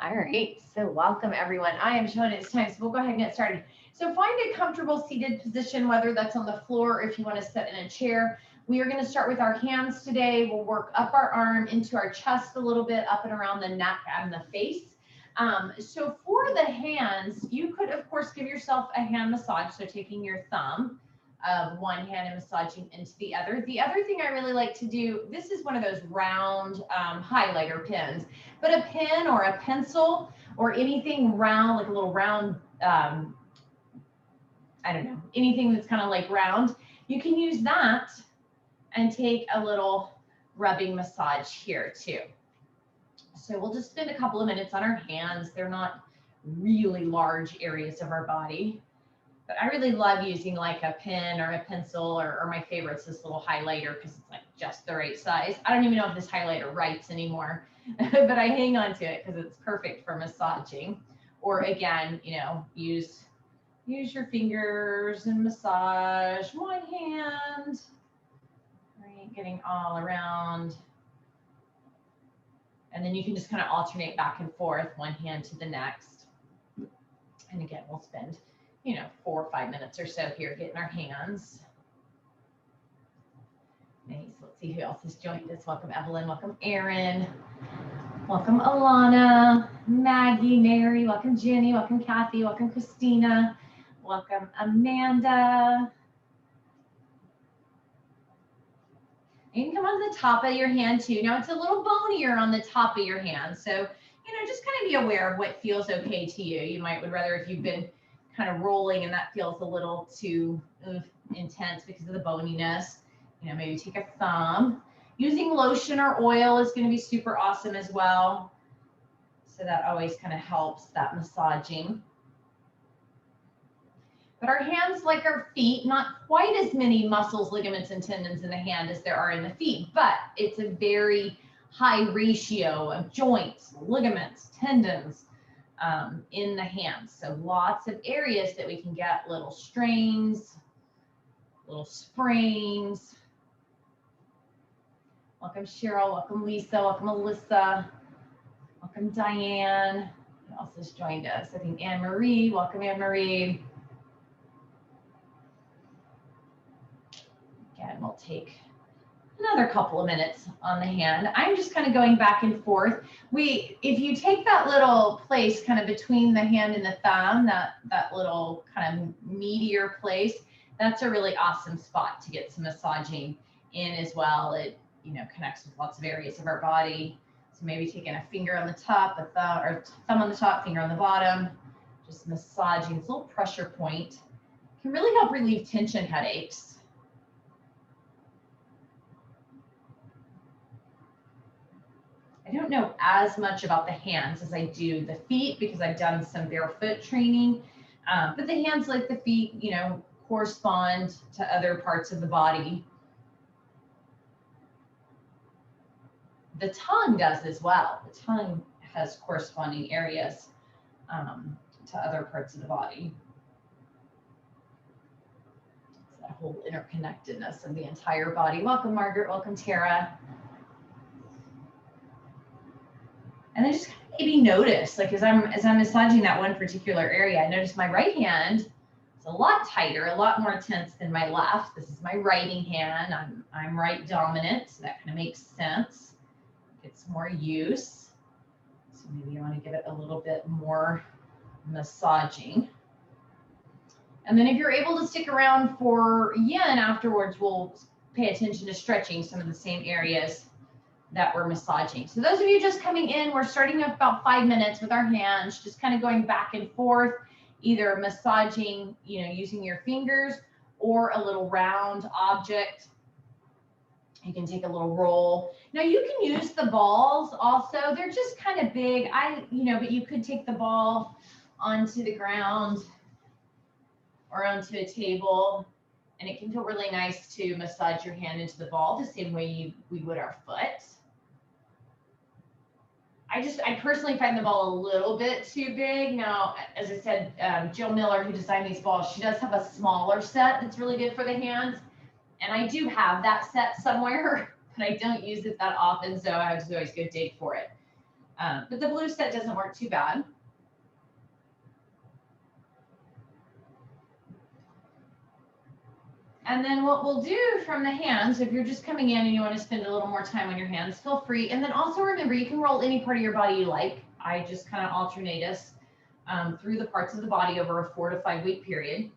All right, so welcome everyone. I am showing it's time, so we'll go ahead and get started. So find a comfortable seated position, whether that's on the floor or if you want to sit in a chair. We are going to start with our hands today. We'll work up our arm into our chest a little bit, up and around the neck and the face. So for the hands, you could, of course, give yourself a hand massage. So taking your thumb of one hand and massaging into the other. The other thing I really like to do, this is one of those round highlighter pins, but a pen or a pencil or anything round, like a little round, I don't know, anything that's kind of like round, you can use that and take a little rubbing massage here too. So we'll just spend a couple of minutes on our hands. They're not really large areas of our body, but I really love using like a pen or a pencil, or my favorite is this little highlighter because it's like just the right size. I don't even know if this highlighter writes anymore, but I hang on to it because it's perfect for massaging. Or again, you know, use your fingers and massage one hand, right? Getting all around. And then you can just kind of alternate back and forth, one hand to the next. And again, we'll spend, 4 or 5 minutes or so here getting our hands. Nice. Let's see who else has joined us. Welcome, Evelyn. Welcome, Erin. Welcome, Alana, Maggie, Mary. Welcome, Jenny. Welcome, Kathy. Welcome, Christina. Welcome, Amanda. You can come on the top of your hand too. Now it's a little bonier on the top of your hand. So, just kind of be aware of what feels okay to you. You would rather if you've been kind of rolling and that feels a little too intense because of the boniness, maybe take a thumb. Using lotion or oil is going to be super awesome as well. So that always kind of helps that massaging. But our hands, like our feet, not quite as many muscles, ligaments, and tendons in the hand as there are in the feet, but it's a very high ratio of joints, ligaments, tendons in the hands. So lots of areas that we can get little strains, little sprains. Welcome, Cheryl. Welcome, Lisa. Welcome, Alyssa. Welcome, Diane. Who else has joined us? I think Anne Marie. Welcome, Anne Marie. Again, we'll take another couple of minutes on the hand. I'm just kind of going back and forth. If you take that little place kind of between the hand and the thumb, that little kind of meatier place, that's a really awesome spot to get some massaging in as well. It connects with lots of areas of our body. So maybe taking a finger on the top, thumb on the top, finger on the bottom, just massaging. This little pressure point can really help relieve tension headaches. I don't know as much about the hands as I do the feet because I've done some barefoot training, but the hands, like the feet, correspond to other parts of the body. The tongue does as well. The tongue has corresponding areas to other parts of the body. It's that whole interconnectedness of the entire body. Welcome, Margaret. Welcome, Tara. And then just maybe notice, like as I'm massaging that one particular area, I notice my right hand is a lot tighter, a lot more tense than my left. This is my writing hand. I'm right dominant, so that kind of makes sense. Gets more use. So maybe you want to give it a little bit more massaging. And then if you're able to stick around for yin afterwards, we'll pay attention to stretching some of the same areas that we're massaging. So those of you just coming in, we're starting up about 5 minutes with our hands, just kind of going back and forth, either massaging, using your fingers or a little round object. You can take a little roll. Now you can use the balls also. They're just kind of big. But you could take the ball onto the ground or onto a table, and it can feel really nice to massage your hand into the ball the same way we would our foot. I personally find the ball a little bit too big. Now, as I said, Jill Miller, who designed these balls, she does have a smaller set that's really good for the hands. And I do have that set somewhere, but I don't use it that often, so I have to always go dig for it. But the blue set doesn't work too bad. And then what we'll do from the hands, if you're just coming in and you want to spend a little more time on your hands, feel free. And then also remember, you can roll any part of your body you like. I just kind of alternate us through the parts of the body over a 4 to 5 week period.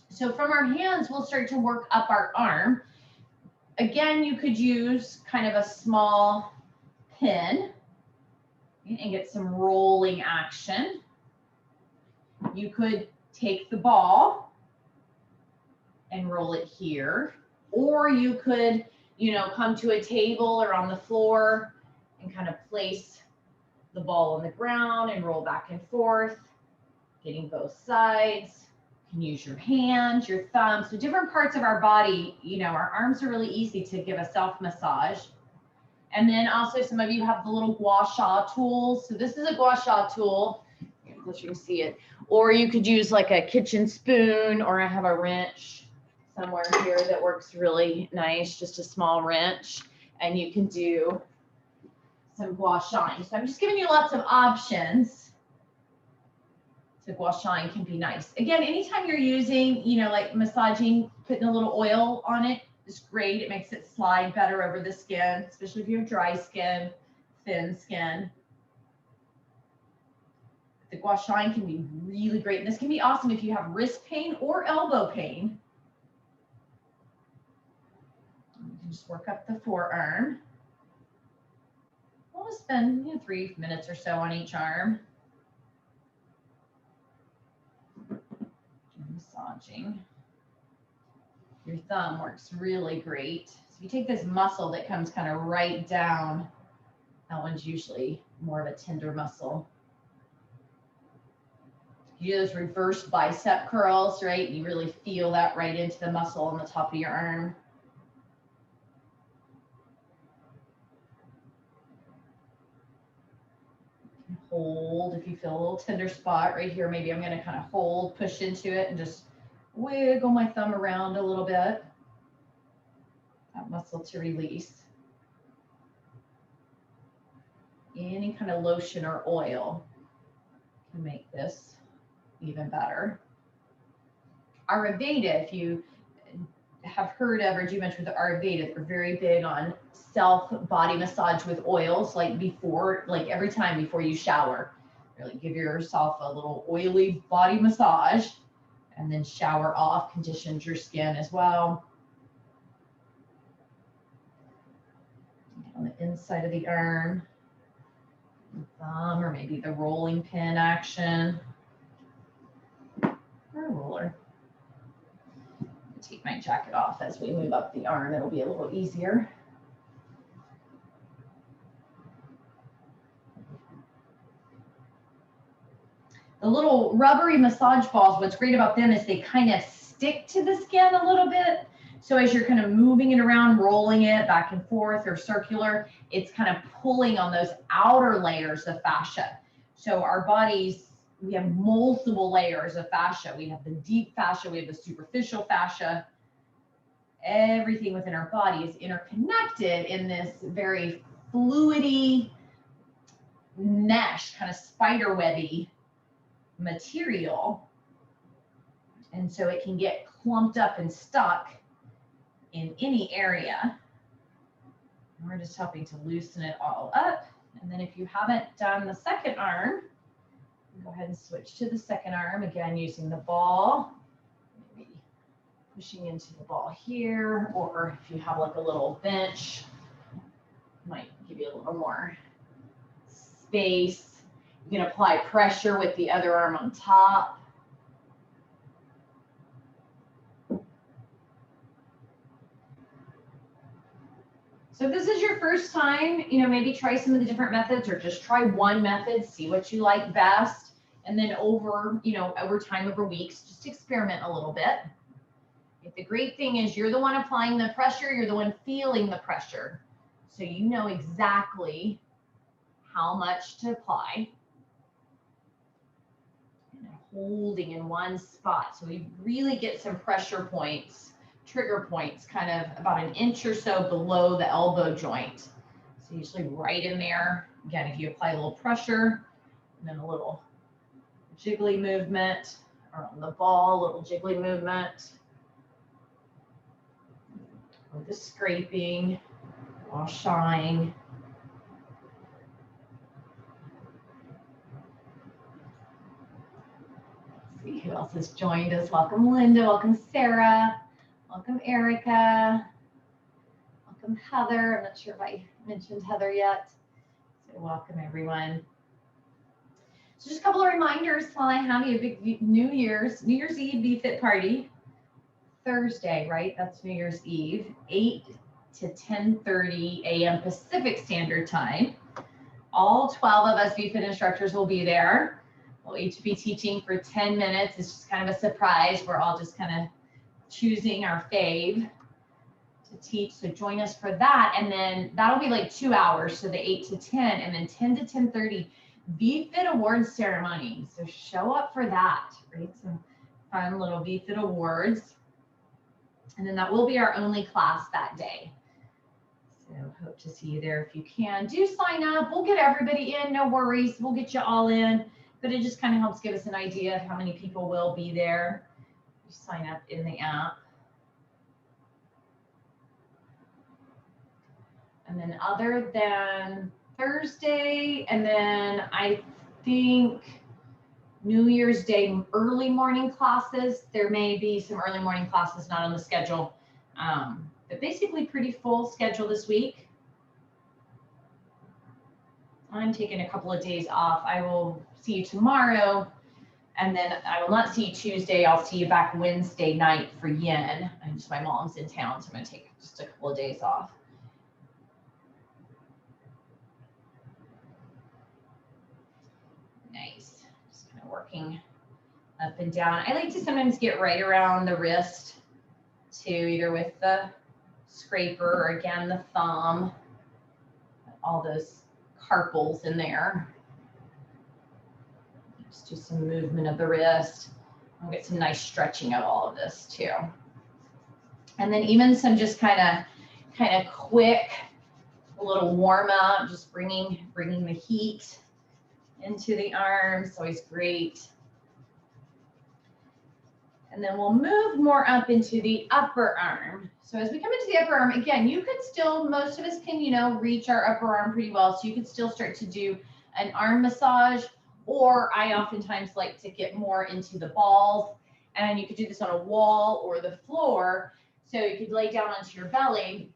So from our hands, we'll start to work up our arm. Again, you could use kind of a small pin and get some rolling action. You could take the ball and roll it here, or you could, come to a table or on the floor and kind of place the ball on the ground and roll back and forth, getting both sides. You can use your hands, your thumbs, so different parts of our body. Our arms are really easy to give a self massage. And then also some of you have the little gua sha tools. So this is a gua sha tool, closer you can see it, or you could use like a kitchen spoon, or I have a wrench somewhere here that works really nice, just a small wrench, and you can do some gua shaing. So I'm just giving you lots of options. So gua shaing can be nice. Again, anytime you're using, like massaging, putting a little oil on it is great. It makes it slide better over the skin, especially if you have dry skin, thin skin. The gua shaing can be really great. And this can be awesome if you have wrist pain or elbow pain. You can just work up the forearm. We'll just spend 3 minutes or so on each arm. Massaging. Your thumb works really great. So if you take this muscle that comes kind of right down, that one's usually more of a tender muscle. You do those reverse bicep curls, right? You really feel that right into the muscle on the top of your arm. Hold if you feel a little tender spot right here. Maybe I'm going to kind of hold, push into it, and just wiggle my thumb around a little bit. That muscle to release. Any kind of lotion or oil can make this even better. Ayurveda, if you have heard of or do much with the Ayurveda, they're very big on self body massage with oils, like every time before you shower. Really give yourself a little oily body massage and then shower off, conditions your skin as well. On the inside of the arm, thumb, or maybe the rolling pin action, or a roller. Take my jacket off as we move up the arm. It'll be a little easier. The little rubbery massage balls, what's great about them is they kind of stick to the skin a little bit. So as you're kind of moving it around, rolling it back and forth or circular, it's kind of pulling on those outer layers of fascia. So our bodies, we have multiple layers of fascia. We have the deep fascia, we have the superficial fascia. Everything within our body is interconnected in this very fluidy mesh, kind of spider webby material. And so it can get clumped up and stuck in any area. And we're just helping to loosen it all up. And then if you haven't done the second arm, go ahead and switch to the second arm, again using the ball, maybe pushing into the ball here, or if you have like a little bench, might give you a little more space. You can apply pressure with the other arm on top. So if this is your first time, maybe try some of the different methods, or just try one method, see what you like best. And then over time, over weeks, just experiment a little bit. The great thing is you're the one applying the pressure, you're the one feeling the pressure. So you know exactly how much to apply. And holding in one spot. So we really get some pressure points, trigger points, kind of about an inch or so below the elbow joint. So usually right in there Again, if you apply a little pressure and then a little jiggly movement, or on the ball, a little jiggly movement, or the scraping, washing. Let's see who else has joined us. Welcome Linda, welcome Sarah, welcome Erica, welcome Heather. I'm not sure if I mentioned Heather yet. So welcome everyone. So just a couple of reminders while I have you. Big New Year's Eve VFit party. Thursday, right? That's New Year's Eve, 8 to 10:30 a.m. Pacific Standard Time. All 12 of us VFit instructors will be there. We'll each be teaching for 10 minutes. It's just kind of a surprise. We're all just kind of choosing our fave to teach. So join us for that. And then that'll be like 2 hours. So the 8 to 10 and then 10 to 10:30 VFit Awards ceremony. So show up for that, right? Some fun little VFit Awards. And then that will be our only class that day. So hope to see you there if you can. Do sign up. We'll get everybody in. No worries. We'll get you all in. But it just kind of helps give us an idea of how many people will be there. You sign up in the app. And then other than Thursday, and then I think New Year's Day early morning classes. There may be some early morning classes not on the schedule, but basically pretty full schedule this week. I'm taking a couple of days off. I will see you tomorrow, and then I will not see you Tuesday. I'll see you back Wednesday night for Yin. My mom's in town, so I'm going to take just a couple of days off. Nice. Just kind of working up and down. I like to sometimes get right around the wrist too, either with the scraper or again the thumb. All those carpals in there. Just do some movement of the wrist. I'll get some nice stretching of all of this too. And then even some just kind of quick, a little warm up, just bringing the heat into the arms. Always great. And then we'll move more up into the upper arm. So as we come into the upper arm, again, you could still, most of us can, reach our upper arm pretty well. So you could still start to do an arm massage, or I oftentimes like to get more into the balls, and you could do this on a wall or the floor. So you could lay down onto your belly,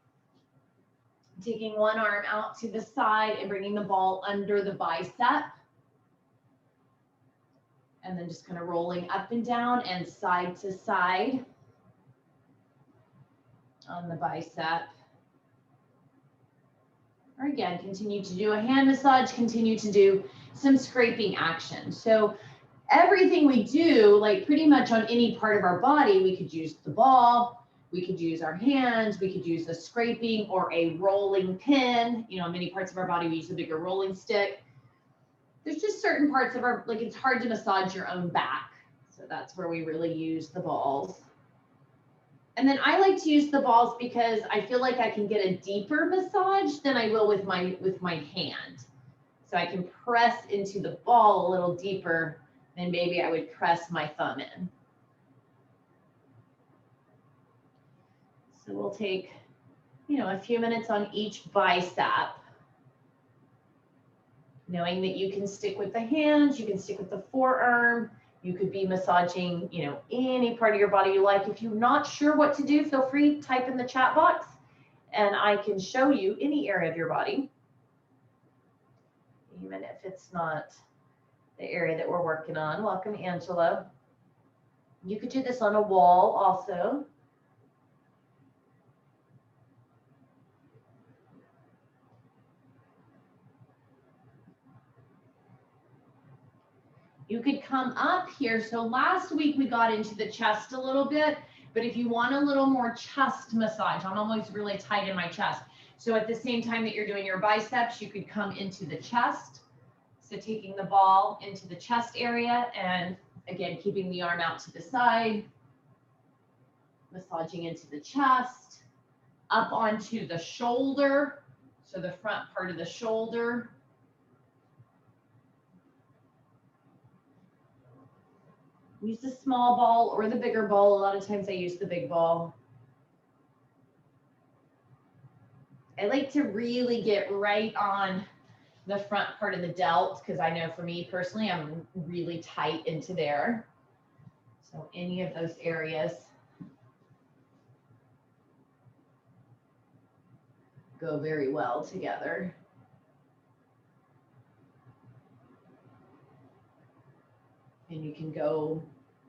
taking one arm out to the side and bringing the ball under the bicep. And then just kind of rolling up and down and side to side on the bicep. Or again, continue to do a hand massage, continue to do some scraping action. So everything we do, like pretty much on any part of our body, we could use the ball, we could use our hands, we could use a scraping or a rolling pin. Many parts of our body, we use a bigger rolling stick. There's just certain parts of our, like it's hard to massage your own back. So that's where we really use the balls. And then I like to use the balls because I feel like I can get a deeper massage than I will with my hand. So I can press into the ball a little deeper than maybe I would press my thumb in. So we'll take, a few minutes on each bicep. Knowing that you can stick with the hands, you can stick with the forearm, you could be massaging, any part of your body you like. If you're not sure what to do, feel free to type in the chat box and I can show you any area of your body, even if it's not the area that we're working on. Welcome, Angela. You could do this on a wall also. You could come up here. So last week we got into the chest a little bit, but if you want a little more chest massage, I'm always really tight in my chest. So at the same time that you're doing your biceps, you could come into the chest. So taking the ball into the chest area and again, keeping the arm out to the side, massaging into the chest, up onto the shoulder. So the front part of the shoulder. Use the small ball or the bigger ball. A lot of times I use the big ball. I like to really get right on the front part of the delt because I know for me personally, I'm really tight into there. So any of those areas go very well together. And you can go,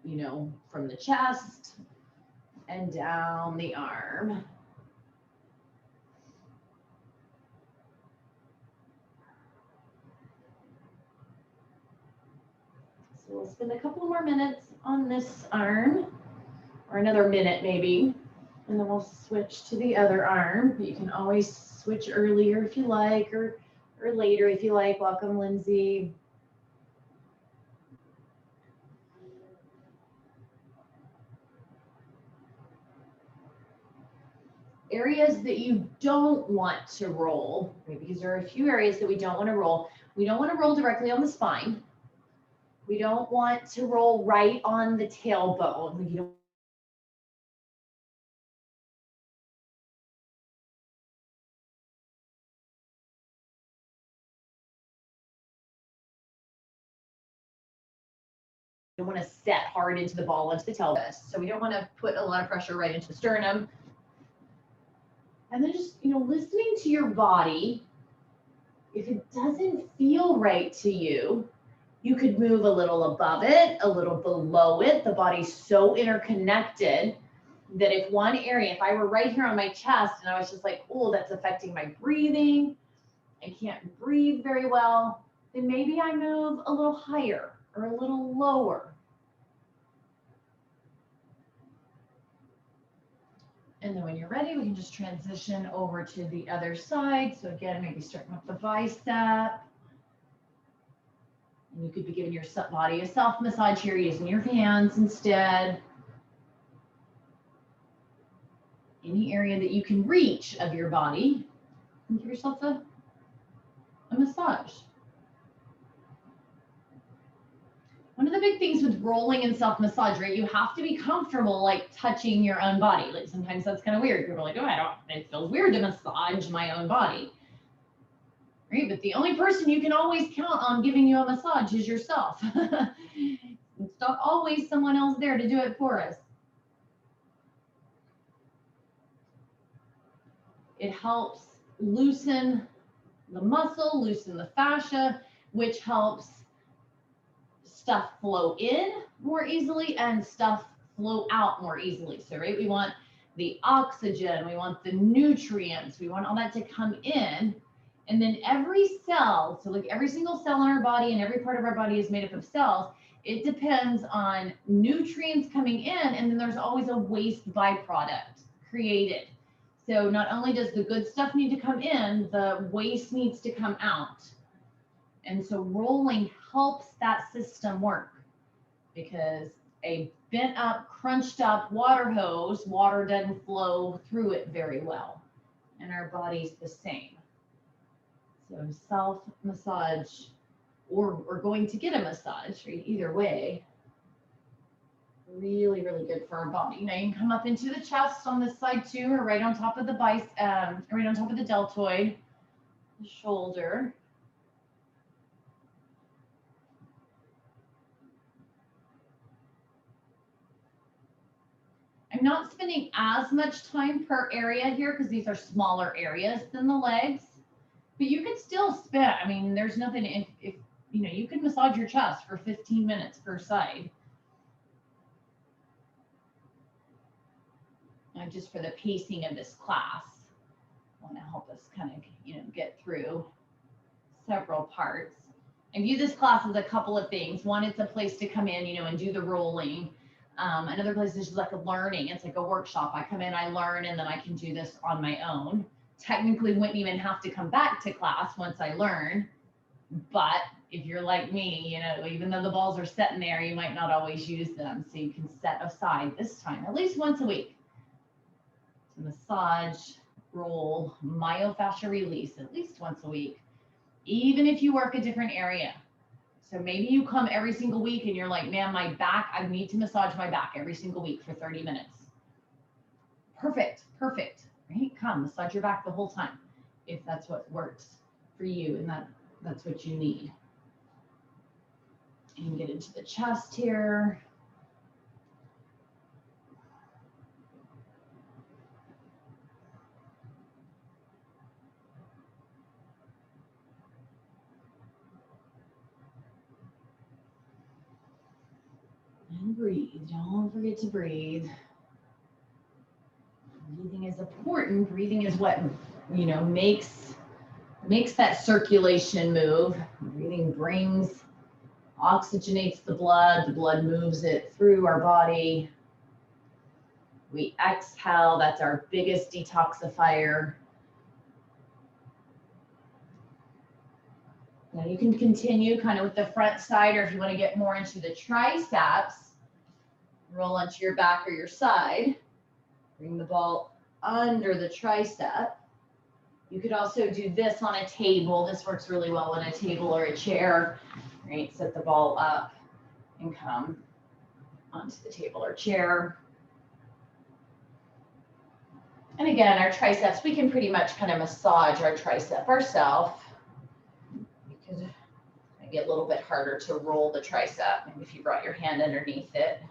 you know, from the chest and down the arm. So we'll spend a couple more minutes on this arm, or another minute maybe, and then we'll switch to the other arm. You can always switch earlier if you like, or later if you like. Welcome, Lindsay. Areas that you don't want to roll, because there are a few areas that we don't want to roll. We don't want to roll directly on the spine. We don't want to roll right on the tailbone. You don't want to set hard into the ball, into the tailbone. So we don't want to put a lot of pressure right into the sternum. And then just, you know, listening to your body. If it doesn't feel right to you, you could move a little above it, a little below it. The body's so interconnected that if one area, if I were right here on my chest and I was just like, oh, that's affecting my breathing, I can't breathe very well, then maybe I move a little higher or a little lower. And then when you're ready, we can just transition over to the other side. So again, maybe starting with the bicep. And you could be giving your body a self massage here using your hands instead. Any area that you can reach of your body, and give yourself a massage. One of the big things with rolling and self-massage, right? You have to be comfortable like touching your own body. Like sometimes that's kind of weird. People are like, oh, it feels weird to massage my own body. Right? But the only person you can always count on giving you a massage is yourself. It's not always someone else there to do it for us. It helps loosen the muscle, loosen the fascia, which helps stuff flow in more easily and stuff flow out more easily. So, right, we want the oxygen, we want the nutrients, we want all that to come in. And then every cell, so like every single cell in our body and every part of our body is made up of cells. It depends on nutrients coming in, and then there's always a waste byproduct created. So not only does the good stuff need to come in, the waste needs to come out. And so rolling helps that system work, because a bent up, crunched up water hose, water doesn't flow through it very well. And our body's the same. So self-massage or going to get a massage, right? Either way, really, really good for our body. Now you can come up into the chest on this side too, or right on top of the bicep, right on top of the deltoid, the shoulder. I'm not spending as much time per area here because these are smaller areas than the legs, but you can still spend, I mean, there's nothing, if you know, you can massage your chest for 15 minutes per side. Just for the pacing of this class, I want to help us kind of, you know, get through several parts. I view this class as a couple of things. One, it's a place to come in, you know, and do the rolling. Another place is just like a learning. It's like a workshop. I come in, I learn, and then I can do this on my own. Technically wouldn't even have to come back to class once I learn. But if you're like me, you know, even though the balls are sitting there, you might not always use them. So you can set aside this time, at least once a week, to massage, roll, myofascial release, at least once a week, even if you work a different area. So maybe you come every single week and you're like, man, my back, I need to massage my back every single week for 30 minutes. Perfect, perfect, right? Come massage your back the whole time if that's what works for you and that's what you need. And get into the chest here. And breathe, don't forget to breathe. Breathing is important. Breathing is what, you know, makes that circulation move. Breathing oxygenates the blood moves it through our body. We exhale, that's our biggest detoxifier. Now you can continue kind of with the front side, or if you want to get more into the triceps, roll onto your back or your side. Bring the ball under the tricep. You could also do this on a table. This works really well on a table or a chair, right? Set the ball up and come onto the table or chair. And again, our triceps, we can pretty much kind of massage our tricep ourselves. Because it might get a little bit harder to roll the tricep, maybe if you brought your hand underneath it.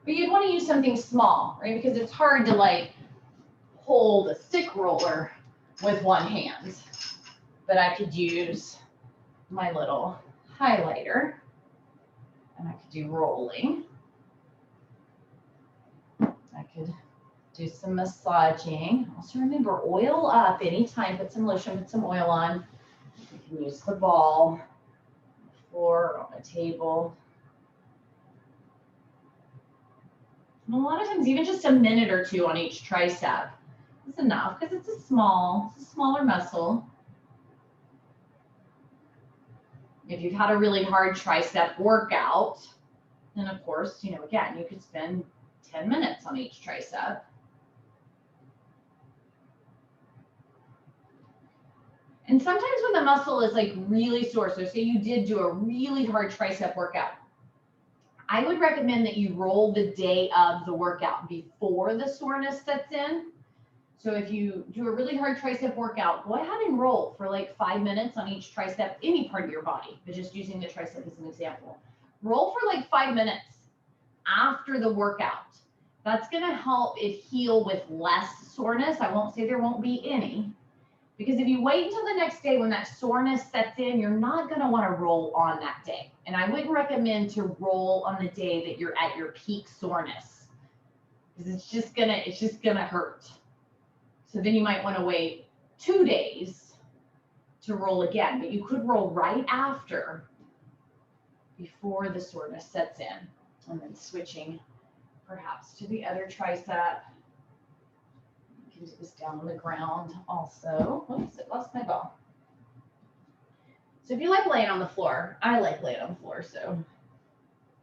But you'd want to use something small, right? Because it's hard to like hold a stick roller with one hand. But I could use my little highlighter and I could do rolling. I could do some massaging. Also remember, oil up anytime, put some lotion, put some oil on. You can use the ball, the floor, on a table. And a lot of times, even just a minute or two on each tricep is enough because it's a smaller muscle. If you've had a really hard tricep workout, then of course, you know, again, you could spend 10 minutes on each tricep. And sometimes when the muscle is like really sore, so say you did do a really hard tricep workout, I would recommend that you roll the day of the workout before the soreness sets in. So if you do a really hard tricep workout, go ahead and roll for like 5 minutes on each tricep, any part of your body, but just using the tricep as an example. Roll for like 5 minutes after the workout. That's gonna help it heal with less soreness. I won't say there won't be any, because if you wait until the next day when that soreness sets in, you're not going to want to roll on that day. And I wouldn't recommend to roll on the day that you're at your peak soreness, because it's just gonna hurt. So then you might want to wait 2 days to roll again, but you could roll right after, before the soreness sets in, and then switching perhaps to the other tricep. Do this down on the ground also. Oops, I lost my ball. So if you like laying on the floor, I like laying on the floor, so,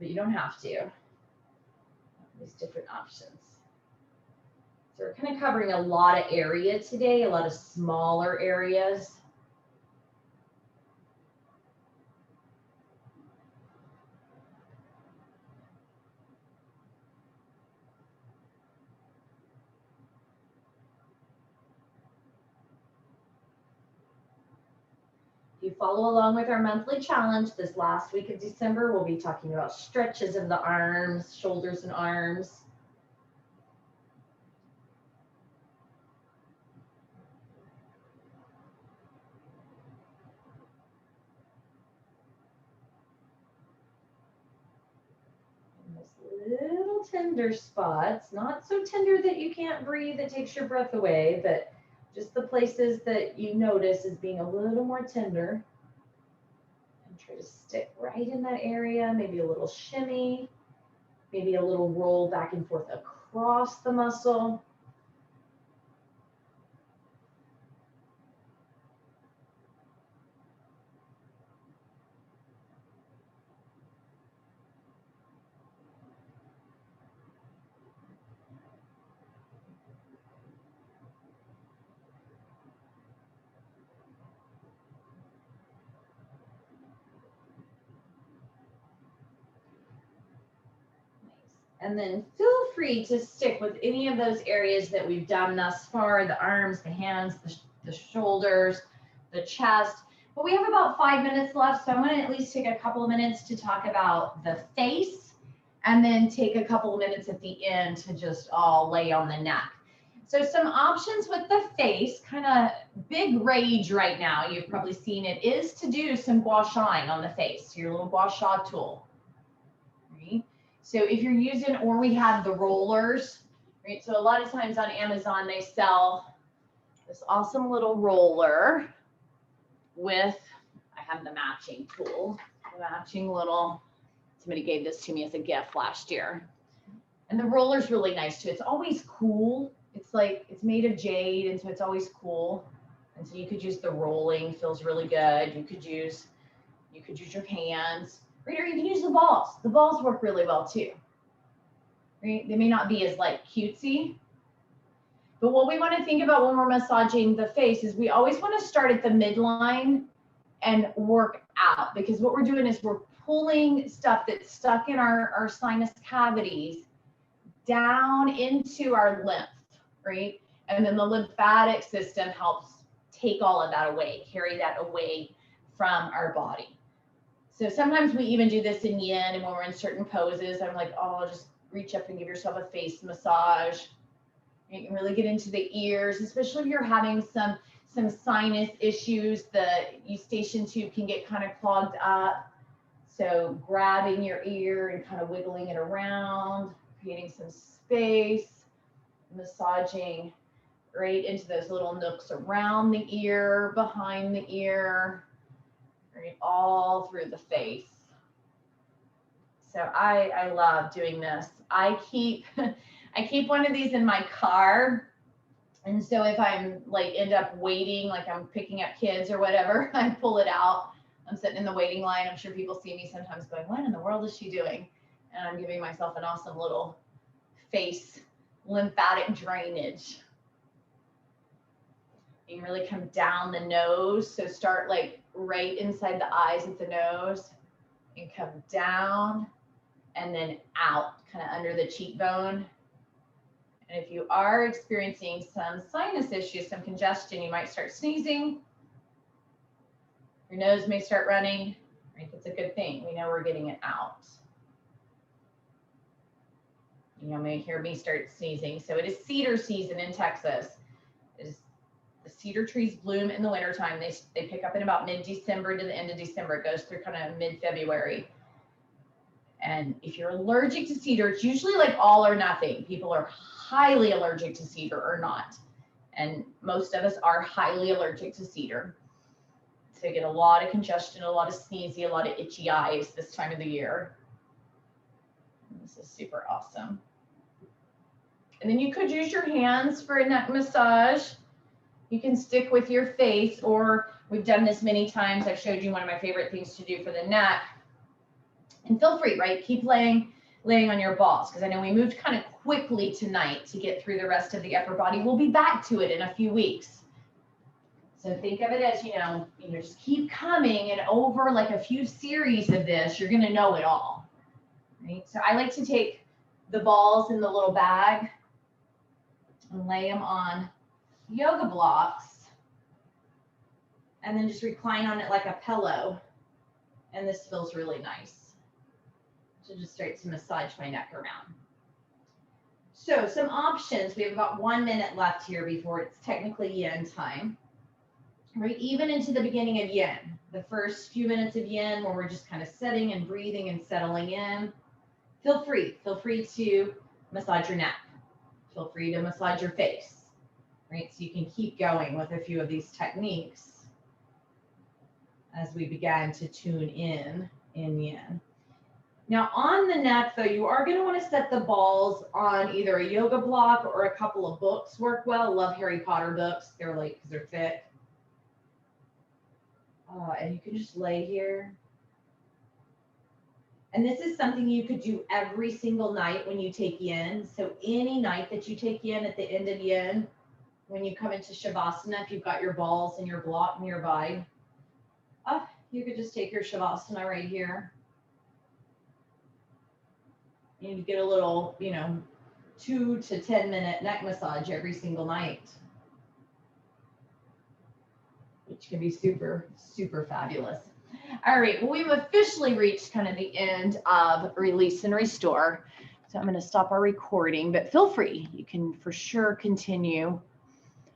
but you don't have to. There's different options. So we're kind of covering a lot of area today, a lot of smaller areas. If you follow along with our monthly challenge, this last week of December, we'll be talking about stretches of the arms, shoulders and arms. And those little tender spots, not so tender that you can't breathe, it takes your breath away, but just the places that you notice as being a little more tender. And try to stick right in that area, maybe a little shimmy, maybe a little roll back and forth across the muscle. And then feel free to stick with any of those areas that we've done thus far, the arms, the hands, the shoulders, the chest. But we have about 5 minutes left, so I'm going to at least take a couple of minutes to talk about the face, and then take a couple of minutes at the end to just all lay on the neck. So some options with the face, kind of big rage right now, you've probably seen it, is to do some gua shaing on the face, your little gua sha tool. Right? So if you're using, or we have the rollers, right? So a lot of times on Amazon, they sell this awesome little roller with, I have the matching tool, the matching little, somebody gave this to me as a gift last year. And the roller's really nice too. It's always cool. It's like, it's made of jade, and so it's always cool. And so you could use the rolling, feels really good. You could use your hands, right? Or you can use the balls. The balls work really well too, right? They may not be as like cutesy, but what we want to think about when we're massaging the face is we always want to start at the midline and work out, because what we're doing is we're pulling stuff that's stuck in our sinus cavities down into our lymph, right? And then the lymphatic system helps take all of that away, carry that away from our body. So sometimes we even do this in yin, and when we're in certain poses, I'm like, oh, just reach up and give yourself a face massage. You can really get into the ears, especially if you're having some sinus issues. The eustachian tube can get kind of clogged up. So grabbing your ear and kind of wiggling it around, creating some space, massaging right into those little nooks around the ear, behind the ear, right, all through the face. So I love doing this. I keep one of these in my car. And so if I'm like end up waiting, like I'm picking up kids or whatever, I pull it out. I'm sitting in the waiting line. I'm sure people see me sometimes going, what in the world is she doing? And I'm giving myself an awesome little face lymphatic drainage. You can really come down the nose. So start like right inside the eyes at the nose and come down and then out kind of under the cheekbone. And if you are experiencing some sinus issues, some congestion, you might start sneezing. Your nose may start running, right? That's a good thing. We know we're getting it out. You may hear me start sneezing. So it is cedar season in Texas. The cedar trees bloom in the wintertime. They pick up in about mid-December to the end of December. It goes through kind of mid-February. And if you're allergic to cedar, it's usually like all or nothing. People are highly allergic to cedar or not. And most of us are highly allergic to cedar. So you get a lot of congestion, a lot of sneezy, a lot of itchy eyes this time of the year. And this is super awesome. And then you could use your hands for a neck massage. You can stick with your face, or we've done this many times. I've showed you one of my favorite things to do for the neck. And feel free, right? Keep laying on your balls, because I know we moved kind of quickly tonight to get through the rest of the upper body. We'll be back to it in a few weeks. So think of it as, just keep coming, and over like a few series of this, you're going to know it all, right? So I like to take the balls in the little bag and lay them on yoga blocks, and then just recline on it like a pillow. And this feels really nice. So just start to massage my neck around. So some options. We have about 1 minute left here before it's technically yin time. Right, even into the beginning of yin, the first few minutes of yin where we're just kind of sitting and breathing and settling in. Feel free to massage your neck. Feel free to massage your face, right? So you can keep going with a few of these techniques as we begin to tune in yin. Now on the neck though, you are going to want to set the balls on either a yoga block or a couple of books work well. I love Harry Potter books. They're like, because they're thick. And you can just lay here. And this is something you could do every single night when you take yin. So any night that you take yin at the end of yin, when you come into Shavasana, if you've got your balls and your block nearby, you could just take your Shavasana right here. You get a little, 2 to 10 minute neck massage every single night, which can be super, super fabulous. All right, well, we've officially reached kind of the end of Release and Restore. So I'm going to stop our recording, but feel free. You can for sure continue